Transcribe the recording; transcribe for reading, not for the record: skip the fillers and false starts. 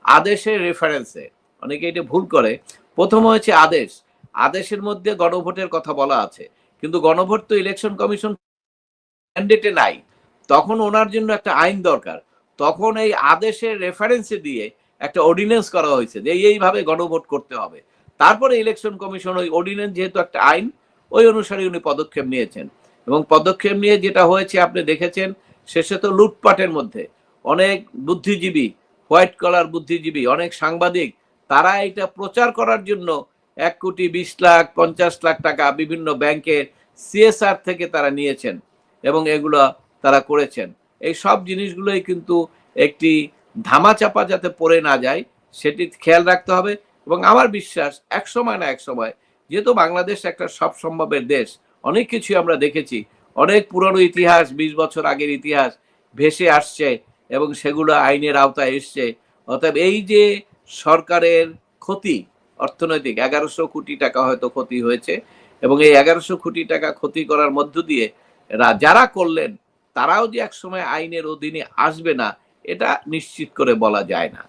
আদেশের রেফারেন্সে অনেকে এটা ভুল করে। প্রথম হয়েছে আদেশ, আদেশের মধ্যে গণভোটের কথা বলা আছে, কিন্তু গণভোট তো ইলেকশন কমিশন ম্যান্ডেটে নাই। তখন ওনার জন্য একটা আইন দরকার। তখন এই আদেশের রেফারেন্সে দিয়ে একটা অর্ডিন্যান্স করা হয়েছে যে এইভাবে গণভোট করতে হবে। তারপরে ইলেকশন কমিশন ওই অর্ডিন্যান্স যেহেতু একটা আইন, ওই অনুসারে উনি পদক্ষেপ নিয়েছেন। এবং পদক্ষেপ নিয়ে যেটা হয়েছে আপনি দেখেছেন, শেষে তো লুটপাটের মধ্যে অনেক বুদ্ধিজীবী, হোয়াইট কলার বুদ্ধিজীবী, অনেক সাংবাদিক, তারা এটা প্রচার করার জন্য 1,20,00,000 50,00,000 টাকা বিভিন্ন ব্যাংকের সিএসআর থেকে তারা নিয়েছেন এবং এগুলো তারা করেছেন। এই সব জিনিসগুলোই কিন্তু একটি ধামাচাপা যাতে পড়ে না যায় সেটি খেয়াল রাখতে হবে। এবং আমার বিশ্বাস একসময় না একসময়, যেহেতু বাংলাদেশ একটা সব সম্ভবের দেশ, অনেক কিছু আমরা দেখেছি, অনেক পুরনো ইতিহাস, 20 বছর আগের ইতিহাস ভেসে আসছে এবং সেগুলো আইনের আওতায় এসছে। অতএব এই যে সরকারের ক্ষতি, অর্থনৈতিক 1100 কোটি টাকা হয়তো ক্ষতি হয়েছে, এবং এই 1100 কোটি টাকা ক্ষতি করার মধ্য দিয়ে যারা করলেন তারাও যে একসময় আইনের অধীনে আসবে না, এটা নিশ্চিত করে বলা যায় না।